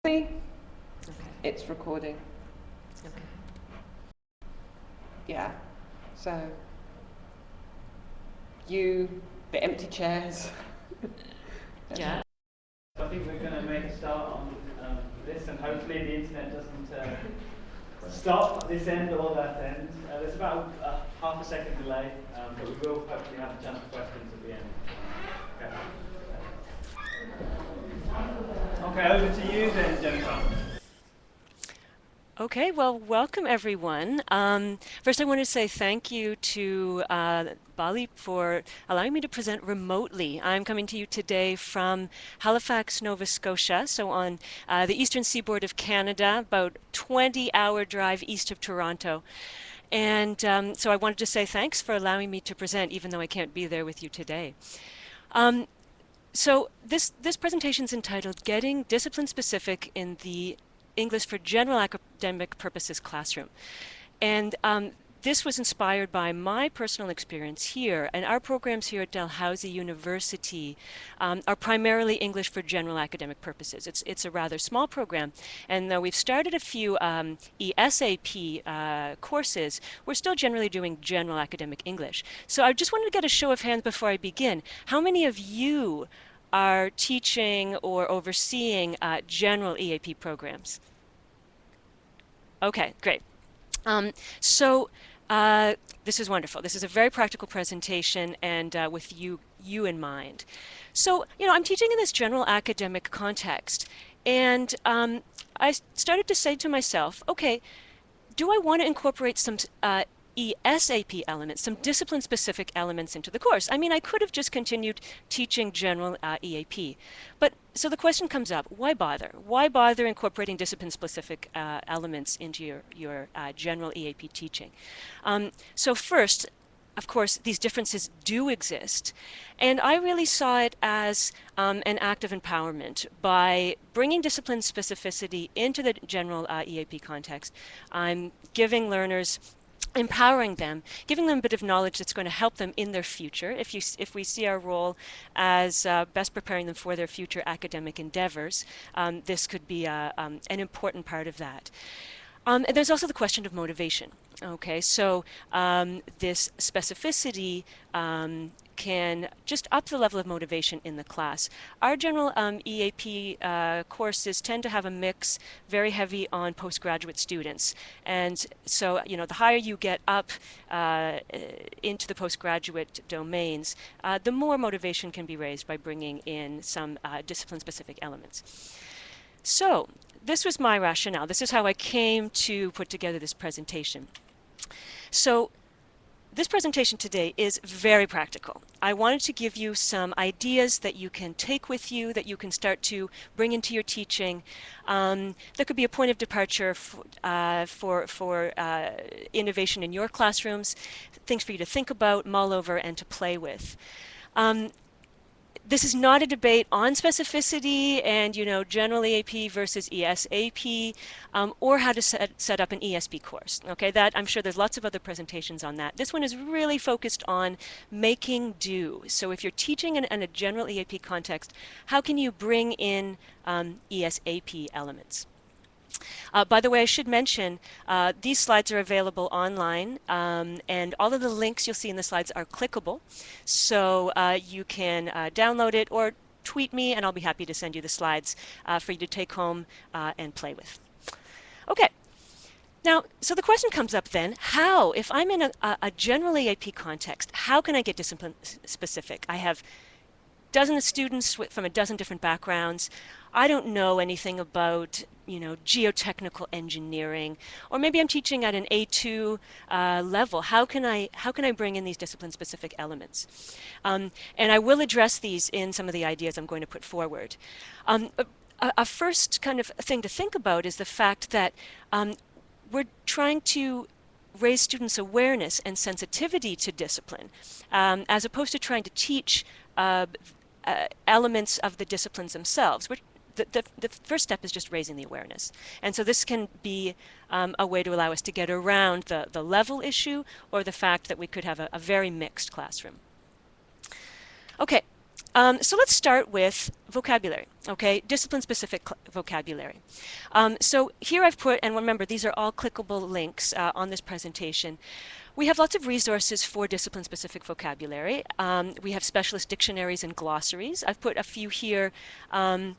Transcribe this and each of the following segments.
Okay. It's recording. Okay. Yeah. So, the empty chairs. Yeah. I think we're going to make a start on this, and hopefully the internet doesn't stop this end or that end. There's about half a second delay, but we will hopefully have a chance for questions at the end. Okay, over to you then, Jennifer. Okay, well, welcome everyone. First, I want to say thank you to Baleap for allowing me to present remotely. I'm coming to you today from Halifax, Nova Scotia, so on the eastern seaboard of Canada, about 20-hour drive east of Toronto. And so I wanted to say thanks for allowing me to present, even though I can't be there with you today. So this presentation is entitled Getting Discipline Specific in the English for General Academic Purposes Classroom. And this was inspired by my personal experience here, and our programs here at Dalhousie University are primarily English for general academic purposes. It's a rather small program, and though we've started a few ESAP courses, we're still generally doing general academic English. So I just wanted to get a show of hands before I begin. How many of you are teaching or overseeing general EAP programs? Okay, great. So this is wonderful. This is a very practical presentation, and with you in mind. So, I'm teaching in this general academic context, and I started to say to myself, okay, do I want to incorporate some ESAP elements, some discipline-specific elements into the course? I mean, I could have just continued teaching general EAP. But so the question comes up, why bother? Why bother incorporating discipline-specific elements into your general EAP teaching? So first, of course, these differences do exist. And I really saw it as an act of empowerment. By bringing discipline specificity into the general EAP context, I'm giving learners, empowering them, giving them a bit of knowledge that's going to help them in their future. If we see our role as best preparing them for their future academic endeavors, this could be an important part of that. And there's also the question of motivation. Okay, so this specificity can just up the level of motivation in the class. Our general EAP courses tend to have a mix very heavy on postgraduate students. And so, the higher you get up into the postgraduate domains, the more motivation can be raised by bringing in some discipline-specific elements. So, this was my rationale. This is how I came to put together this presentation. So, this presentation today is very practical. I wanted to give you some ideas that you can take with you, that you can start to bring into your teaching. That could be a point of departure for innovation in your classrooms, things for you to think about, mull over, and to play with. This is not a debate on specificity and, general EAP versus ESAP, or how to set up an ESP course. Okay, I'm sure there's lots of other presentations on that. This one is really focused on making do. So if you're teaching in a general EAP context, how can you bring in ESAP elements? By the way, I should mention, these slides are available online, and all of the links you'll see in the slides are clickable. So you can download it or tweet me, and I'll be happy to send you the slides for you to take home and play with. Okay. Now, so the question comes up then, how, if I'm in a general EAP context, how can I get discipline specific? I have dozens of students from a dozen different backgrounds. I don't know anything about, geotechnical engineering, or maybe I'm teaching at an A2 level. How can I bring in these discipline-specific elements? And I will address these in some of the ideas I'm going to put forward. A first kind of thing to think about is the fact that we're trying to raise students' awareness and sensitivity to discipline, as opposed to trying to teach elements of the disciplines themselves. The first step is just raising the awareness. And so this can be a way to allow us to get around the level issue or the fact that we could have a very mixed classroom. Okay, So let's start with vocabulary, okay? Discipline-specific vocabulary. So here I've put, and remember, these are all clickable links on this presentation. We have lots of resources for discipline-specific vocabulary. We have specialist dictionaries and glossaries. I've put a few here from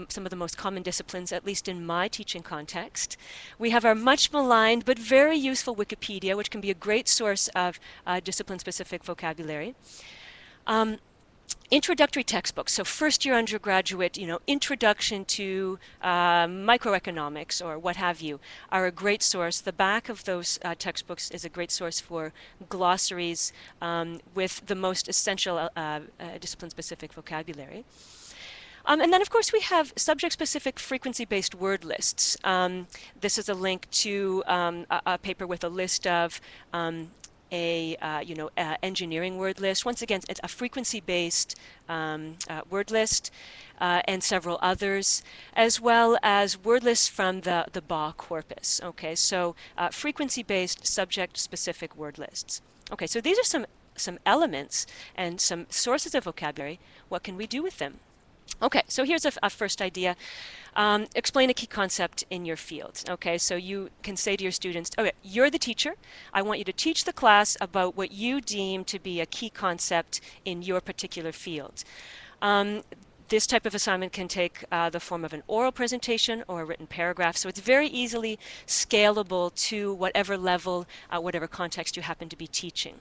some of the most common disciplines, at least in my teaching context. We have our much maligned but very useful Wikipedia, which can be a great source of discipline-specific vocabulary. Introductory textbooks, so first year undergraduate, introduction to microeconomics or what have you, are a great source. The back of those textbooks is a great source for glossaries with the most essential discipline-specific vocabulary. And then, of course, we have subject-specific frequency-based word lists. This is a link to a paper with a list of engineering word list. Once again, it's a frequency-based word list and several others, as well as word lists from the BA corpus. Okay, so frequency-based subject-specific word lists. Okay, so these are some elements and some sources of vocabulary. What can we do with them? Okay, so here's a first idea. Explain a key concept in your field. Okay, so you can say to your students, okay, you're the teacher. I want you to teach the class about what you deem to be a key concept in your particular field. This type of assignment can take the form of an oral presentation or a written paragraph, so it's very easily scalable to whatever level, whatever context you happen to be teaching.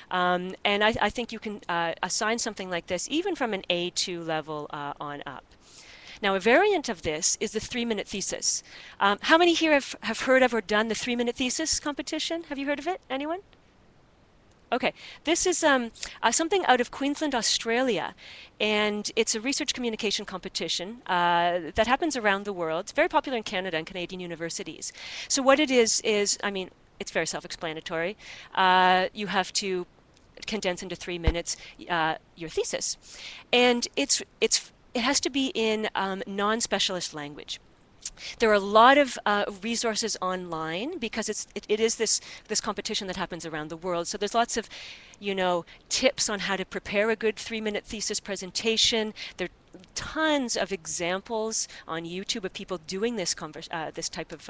And I think you can assign something like this even from an A2 level on up. Now, a variant of this is the 3-minute thesis. How many here have heard of or done the 3-minute thesis competition? Have you heard of it? Anyone? Okay, this is something out of Queensland, Australia, and it's a research communication competition that happens around the world. It's very popular in Canada and Canadian universities. So what it is, I mean, it's very self-explanatory. You have to condense into 3 minutes your thesis, and it has to be in non-specialist language. There are a lot of resources online because it is this competition that happens around the world. So there's lots of, tips on how to prepare a good 3-minute thesis presentation. There are tons of examples on YouTube of people doing this type of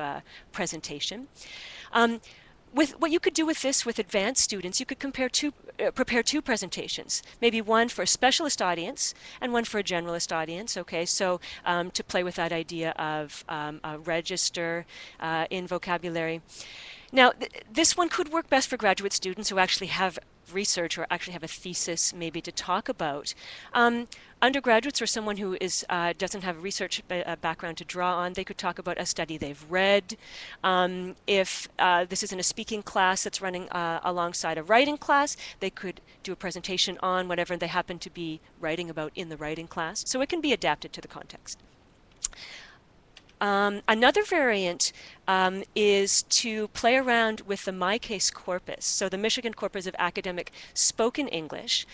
presentation. With what you could do with this with advanced students, you could prepare two presentations, maybe one for a specialist audience and one for a generalist audience. Okay, so to play with that idea of a register in vocabulary. Now, this one could work best for graduate students who actually have research or actually have a thesis maybe to talk about. Undergraduates or someone who doesn't have a research background to draw on, they could talk about a study they've read. If this isn't a speaking class that's running alongside a writing class, they could do a presentation on whatever they happen to be writing about in the writing class. So it can be adapted to the context. Another variant is to play around with the MyCase corpus, so the Michigan Corpus of Academic Spoken English.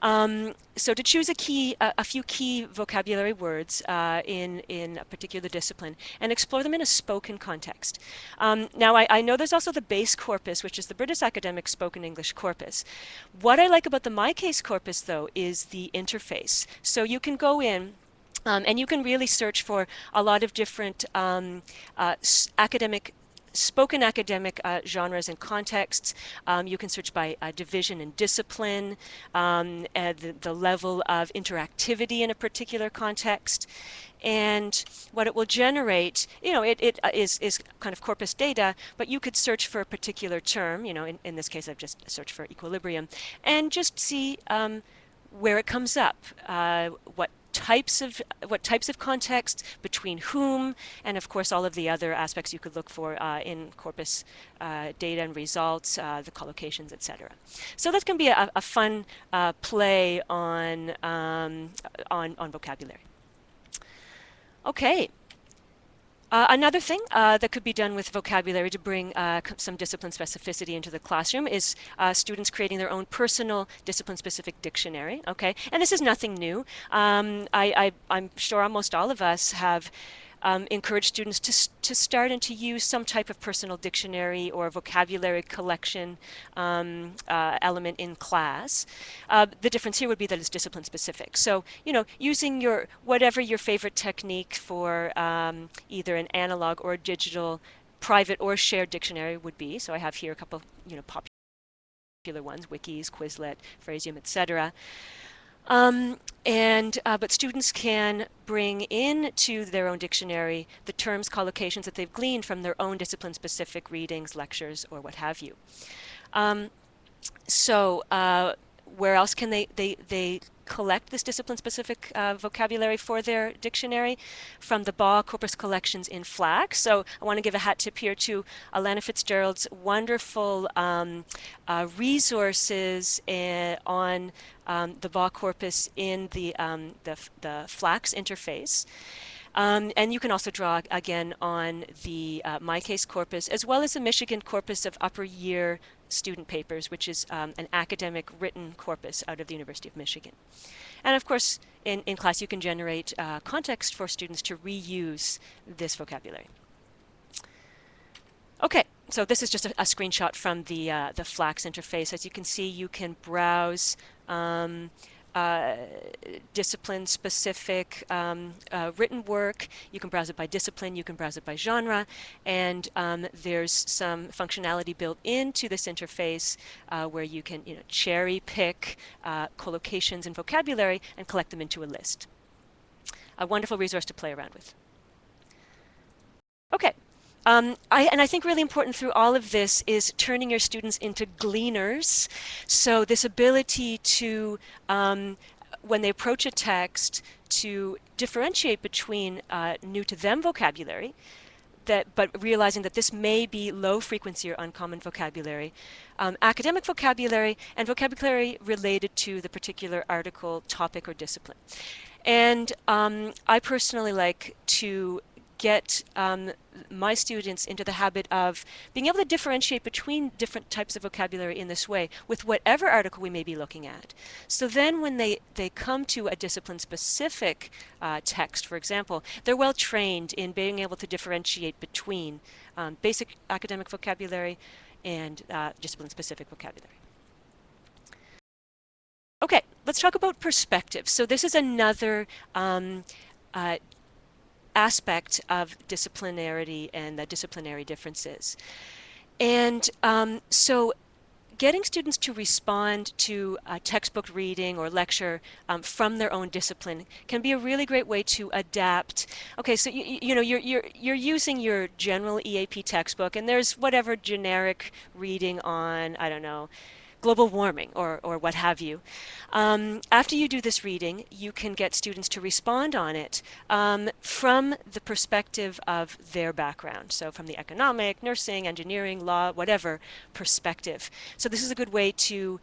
So to choose a few key vocabulary words in a particular discipline and explore them in a spoken context. Now, I know there's also the base corpus, which is the British Academic Spoken English Corpus. What I like about the MyCase corpus, though, is the interface. So you can go in and you can really search for a lot of different spoken academic genres and contexts. You can search by division and discipline, the level of interactivity in a particular context. And what it will generate, it is kind of corpus data, but you could search for a particular term, in this case I've just searched for equilibrium, and just see where it comes up, what types of context, between whom, and of course all of the other aspects you could look for in corpus data and results, the collocations, etc. So that can be a fun play on vocabulary. Okay. Another thing that could be done with vocabulary to bring some discipline specificity into the classroom is students creating their own personal discipline-specific dictionary. Okay, and this is nothing new. I'm sure almost all of us have encourage students to start and to use some type of personal dictionary or vocabulary collection element in class. The difference here would be that it's discipline specific. So, using whatever your favorite technique for either an analog or digital private or shared dictionary would be. So I have here a couple, popular ones: Wikis, Quizlet, Phrasium, etc. But students can bring into their own dictionary the terms, collocations that they've gleaned from their own discipline-specific readings, lectures, or what have you. Where else can they collect this discipline-specific vocabulary for their dictionary? From the Baugh corpus collections in FLAC. So I want to give a hat tip here to Alana Fitzgerald's wonderful resources on the Baugh corpus in the FLACS interface. And you can also draw again on the MyCase corpus, as well as the Michigan corpus of upper year student papers, which is an academic written corpus out of the University of Michigan. And of course, in class, you can generate context for students to reuse this vocabulary. Okay, so this is just a screenshot from the FLACS interface. As you can see, you can browse discipline-specific written work. You can browse it by discipline, you can browse it by genre, and there's some functionality built into this interface where you can cherry pick collocations and vocabulary and collect them into a list. A wonderful resource to play around with. Okay. I think really important through all of this is turning your students into gleaners. So this ability to, when they approach a text, to differentiate between new to them vocabulary, but realizing that this may be low frequency or uncommon vocabulary, academic vocabulary, and vocabulary related to the particular article, topic, or discipline. And I personally like to get my students into the habit of being able to differentiate between different types of vocabulary in this way with whatever article we may be looking at. So then when they come to a discipline-specific text, for example, they're well trained in being able to differentiate between basic academic vocabulary and discipline-specific vocabulary. Okay, let's talk about perspective. So this is another aspect of disciplinarity and the disciplinary differences. And so getting students to respond to a textbook reading or lecture from their own discipline can be a really great way to adapt. Okay, so you're using your general EAP textbook, and there's whatever generic reading on, I don't know, global warming or what have you. After you do this reading, you can get students to respond on it from the perspective of their background. So from the economic, nursing, engineering, law, whatever perspective. So this is a good way to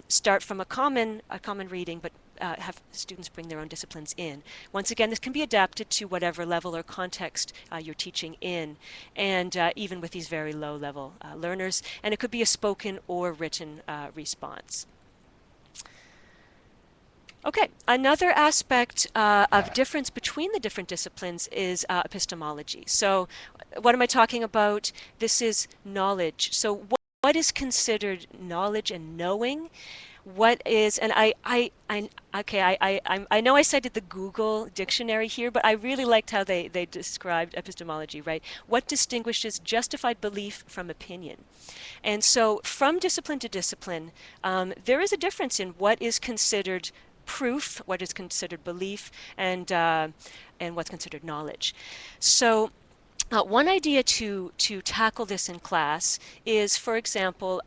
start from a common reading, but have students bring their own disciplines in. Once again, this can be adapted to whatever level or context you're teaching in, and even with these very low-level learners. And it could be a spoken or written response. Okay, another aspect of difference between the different disciplines is epistemology. So what am I talking about? This is knowledge. So what is considered knowledge and knowing? What is, and I know I cited the Google dictionary here, but I really liked how they described epistemology, right? What distinguishes justified belief from opinion? And so from discipline to discipline, there is a difference in what is considered proof, what is considered belief, and what's considered knowledge. So one idea to tackle this in class is, for example,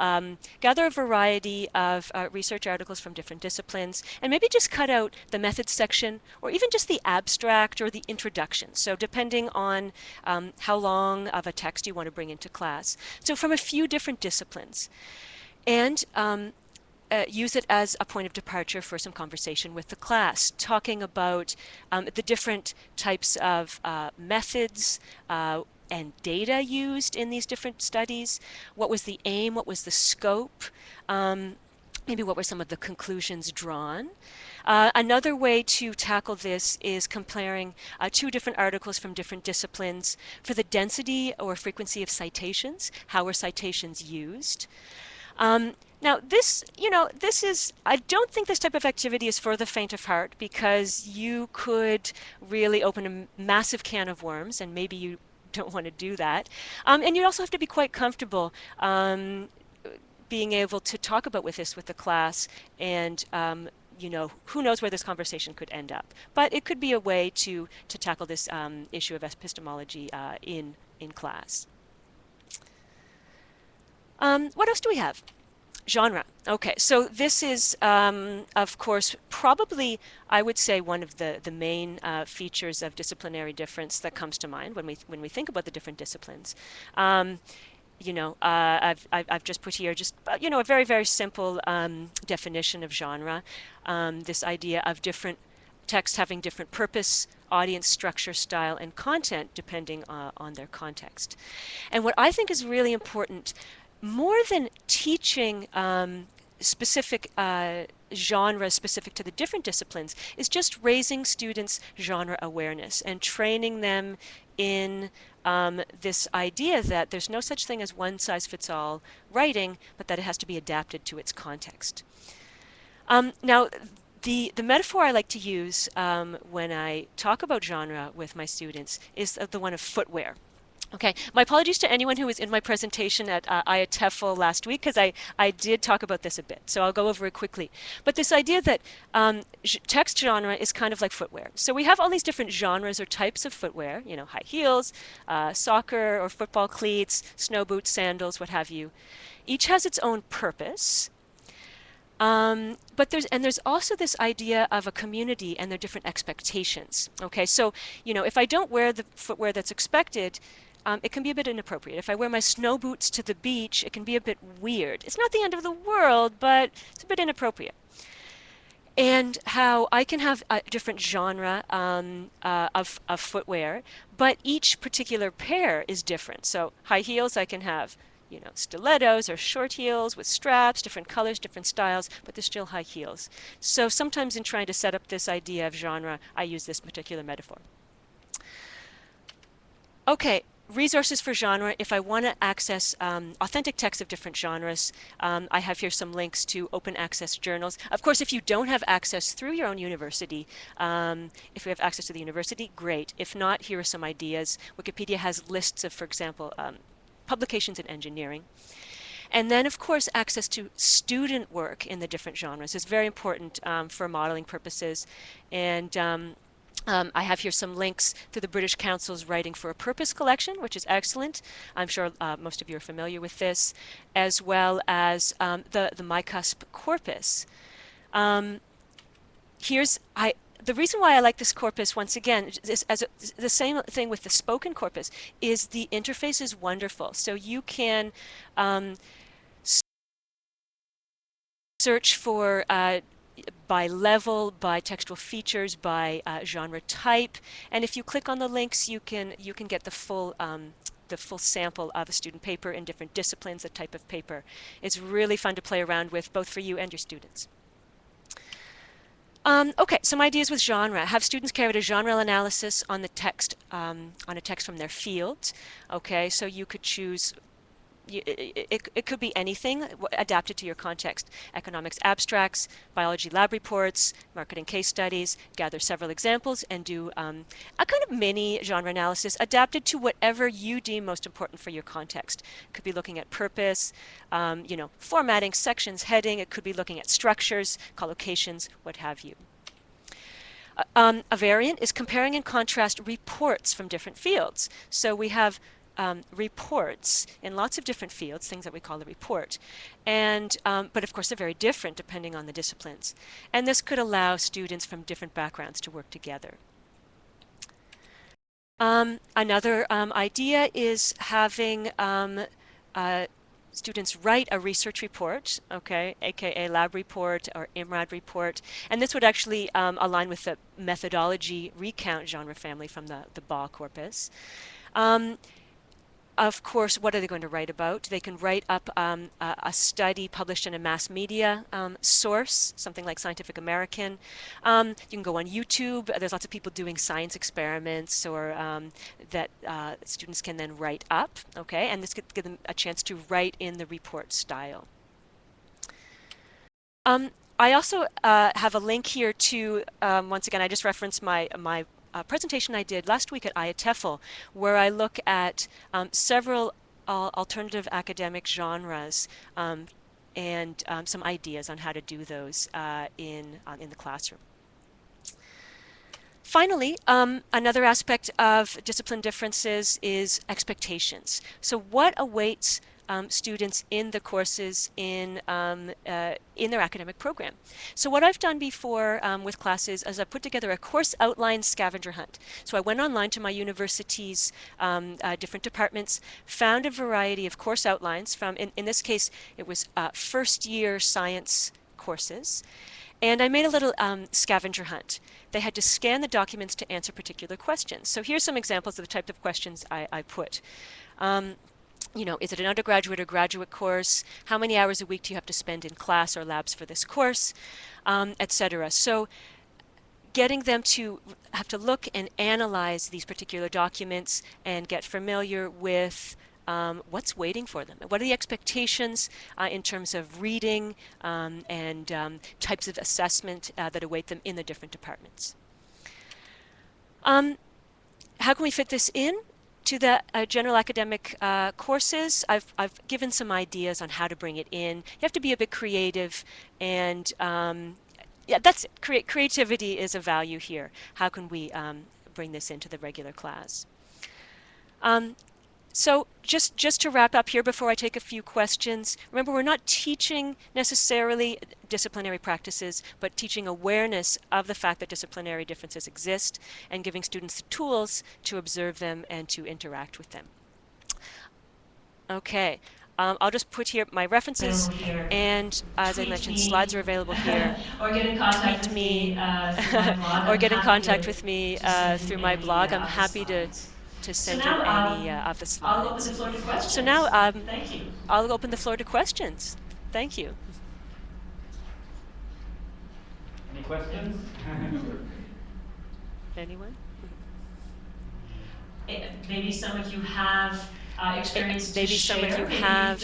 gather a variety of research articles from different disciplines, and maybe just cut out the methods section, or even just the abstract or the introduction. So depending on how long of a text you want to bring into class. So from a few different disciplines. And use it as a point of departure for some conversation with the class, talking about the different types of methods and data used in these different studies. What was the aim? What was the scope? maybe what were some of the conclusions drawn. Another way to tackle this is comparing two different articles from different disciplines for the density or frequency of citations. How were citations used? Now, this is, I don't think this type of activity is for the faint of heart, because you could really open a massive can of worms, and maybe you don't want to do that. And you also have to be quite comfortable being able to talk about this with the class, and who knows where this conversation could end up. But it could be a way to tackle this issue of epistemology in class. What else do we have? Genre. Okay, so this is, of course, probably, I would say, one of the main features of disciplinary difference that comes to mind when we think about the different disciplines. I've just put here just a very, very simple definition of genre. This idea of different texts having different purpose, audience, structure, style, and content depending on their context. And what I think is really important, more than teaching specific genre specific to the different disciplines, is just raising students' genre awareness and training them in this idea that there's no such thing as one-size-fits-all writing, but that it has to be adapted to its context. Now, the metaphor I like to use when I talk about genre with my students is the one of footwear. Okay, my apologies to anyone who was in my presentation at IATEFL last week, because I did talk about this a bit, so I'll go over it quickly. But this idea that text genre is kind of like footwear. So we have all these different genres or types of footwear, high heels, soccer or football cleats, snow boots, sandals, what have you. Each has its own purpose. But there's also this idea of a community and their different expectations. Okay, so if I don't wear the footwear that's expected, it can be a bit inappropriate. If I wear my snow boots to the beach, it can be a bit weird. It's not the end of the world, but it's a bit inappropriate. And how I can have a different genre of footwear, but each particular pair is different. So high heels, I can have stilettos or short heels with straps, different colors, different styles, but they're still high heels. So sometimes in trying to set up this idea of genre, I use this particular metaphor. Okay, resources for genre. If I want to access authentic texts of different genres, I have here some links to open access journals. Of course, if you don't have access through your own university, if you have access to the university, great. If not, here are some ideas. Wikipedia has lists of, for example, publications in engineering. And then, of course, access to student work in the different genres is very important for modeling purposes. And I have here some links to the British Council's Writing for a Purpose collection, which is excellent. I'm sure most of you are familiar with this, as well as the MyCusp corpus. The reason why I like this corpus, once again, is the same thing with the spoken corpus, is the interface is wonderful. So you can search for by level, by textual features, by genre type, and if you click on the links, you can get the full sample of a student paper in different disciplines, the type of paper. It's really fun to play around with, both for you and your students. Okay, some ideas with genre. Have students carry out a genre analysis on the text, on a text from their field. Okay, so you could choose. It could be anything adapted to your context. Economics abstracts, biology lab reports, marketing case studies. Gather several examples and do a kind of mini genre analysis adapted to whatever you deem most important for your context. Could be looking at purpose, formatting, sections, heading. It could be looking at structures, collocations, what have you. A variant is comparing and contrast reports from different fields. So we have reports in lots of different fields, things that we call a report, and but of course they're very different depending on the disciplines, and this could allow students from different backgrounds to work together. Another idea is having students write a research report, okay, aka lab report or IMRAD report, and this would actually align with the methodology recount genre family from the BA corpus. of course, what are they going to write about? They can write up a study published in a mass media source, something like Scientific American. You can go on YouTube. There's lots of people doing science experiments or that students can then write up, okay? And this could give them a chance to write in the report style. I also have a link here to, once again, I just referenced my presentation I did last week at IATEFL, where I look at several alternative academic genres and some ideas on how to do those in the classroom. Finally, another aspect of discipline differences is expectations. So what awaits students in the courses in their academic program? So what I've done before with classes is I've put together a course outline scavenger hunt. So I went online to my university's different departments, found a variety of course outlines from, in this case, it was first year science courses. And I made a little scavenger hunt. They had to scan the documents to answer particular questions. So here's some examples of the type of questions I put. You know, is it an undergraduate or graduate course? How many hours a week do you have to spend in class or labs for this course, etc. So getting them to have to look and analyze these particular documents and get familiar with what's waiting for them. What are the expectations in terms of reading and types of assessment that await them in the different departments. How can we fit this in to the general academic courses? I've given some ideas on how to bring it in. You have to be a bit creative, and yeah, that's it. Creativity is a value here. How can we bring this into the regular class? So just to wrap up here before I take a few questions, remember we're not teaching necessarily disciplinary practices, but teaching awareness of the fact that disciplinary differences exist and giving students the tools to observe them and to interact with them. Okay, I'll just put here my references, and as I mentioned, slides are available here. Or get in contact with me through my blog. Or get in contact with me through my blog. I'm happy to send you any of the slides. I'll open the floor to questions. So now thank you. I'll open the floor to questions. Thank you. Any questions? Anyone? Maybe some of you have experience Maybe to share. some of you have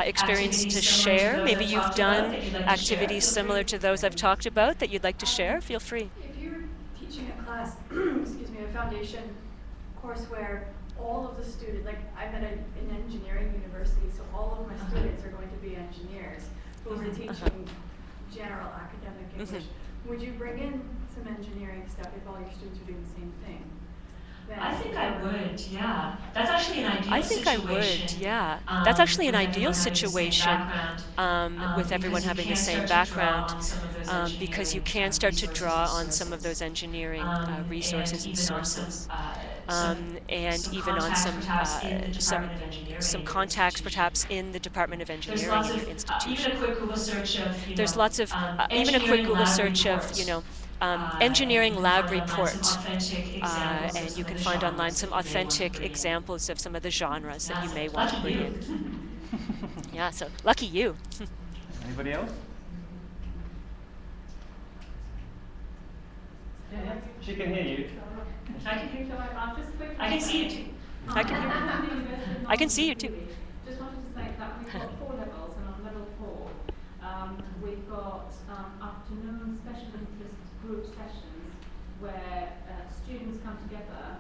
experience to share. Maybe you've done activities similar to those I've talked about that you'd like to share. Feel free. If you're teaching a class, excuse me, a foundation course where all of the students, like I'm at an engineering university, so all of my students are going to be engineers, who's teaching general academic English. Would you bring in some engineering stuff if all your students are doing the same thing? I think I would, yeah. That's actually an ideal situation. I would, yeah. That's actually an ideal situation with everyone having the same background because you can start to draw on some of those engineering resources and sources. And even on some contacts perhaps in the Department of Engineering in your institution. Even a quick Google search of, there's lots of, even a quick Google search of, engineering lab report, and you can find online some authentic examples of some of the genres that you may want to bring in. Yeah, so lucky you. Anybody else? Yeah, she can hear you. I can hear you. I can see you too. I can hear you. I can see you too. Just wanted to say that we've got 4 levels, and on level 4, we've got afternoon special interest group sessions where students come together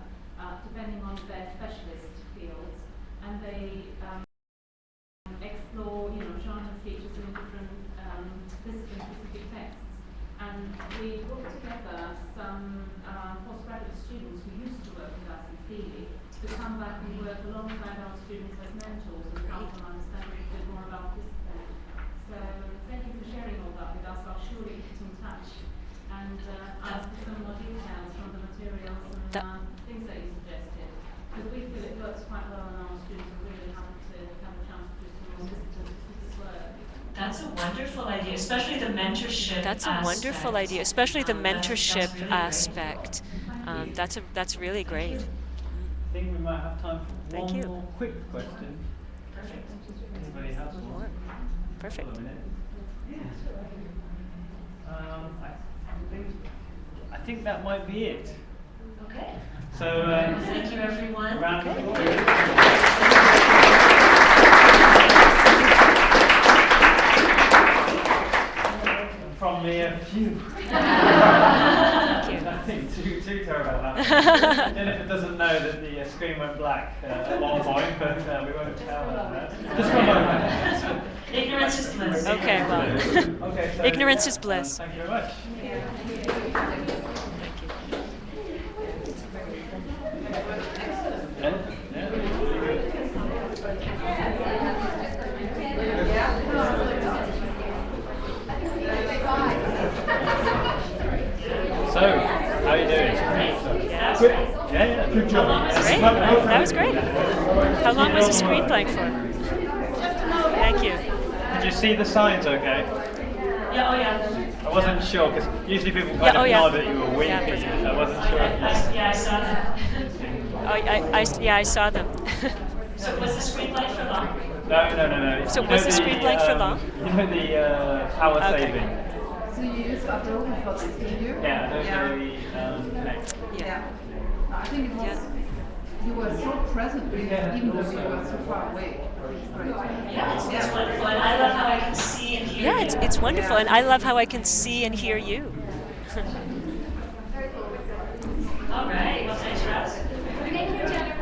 depending on their specialist fields, and they explore, genre features in different discipline-specific texts. And we brought together some postgraduate students who used to work with us in Feely to come back and work alongside our students as mentors and help them understand a bit more about discipline. So thank you for sharing all that with us. I'll surely get in touch and ask for some more details from the materials and things that you suggested. Because we feel it works quite well and our students are really happy to have a chance to do some more discipline-specific work. That's a wonderful idea, especially the mentorship That's a wonderful idea, especially the mentorship aspect. That's really great. think we might have time for Thank one you. more quick question. Perfect. Anybody has one? Perfect. Hold on a minute. I think that might be it. Okay. So Thank you, everyone. round of applause. From me, a few. Thank you. Nothing too terrible about that. Jennifer doesn't know that the screen went black at one point, but we won't tell her that. Just for a moment. Ignorance is bliss. Okay, well, Okay, so, ignorance is bliss. Thank you very much. Yeah, yeah, really good. So, how are you doing? Good. Yeah, good job. Great. That was great. How long was the screen blank for? Thank you. Did you see the signs okay? Yeah, oh yeah. I wasn't sure because usually people kind Yeah, oh, of yeah. nod that you were winking, Yeah, perfect. so I wasn't sure. Yeah, I saw that. I saw them. So was the screen light for long? No. So You was know the screen blank for long? You know the power Okay. saving? So you use Adobe for this, did you? Yeah, Adobe Connect. Yeah. I think it was, Yeah. you were so present, even though you were so far away. It's great. Yeah, it's wonderful. And I love how I can see and hear Yeah, you. it's wonderful, and I love how I can see and hear you. All right. Well, thanks, Ross.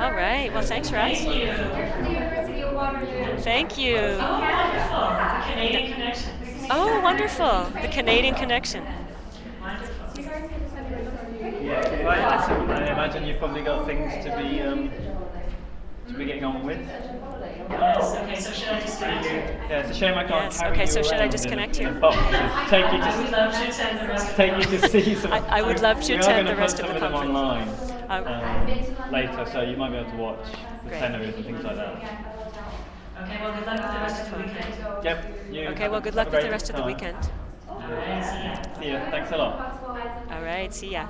All right. Well, thanks, Russ. Thank you. Thank you. Oh, wonderful. The Canadian connection. Oh, wonderful. The Canadian connection. Wonderful. Yeah, right. I imagine you've probably got things to be getting on with. Yes. Okay. So should I disconnect? Yeah, it's a shame I can't Yes, carry okay, you so should I around disconnect in you? a box. Take you I would to love to attend the rest of take you to see some. I would love to we are attend gonna the rest put of some the them conference. online later, so you might be able to watch the Great. plenaries and things like that. Okay. Well, good luck with the rest of the weekend. Yep. You Okay, have well, a- good have luck a with the great rest of the time. weekend. All right. See ya. See ya. Thanks a lot. All right, see ya.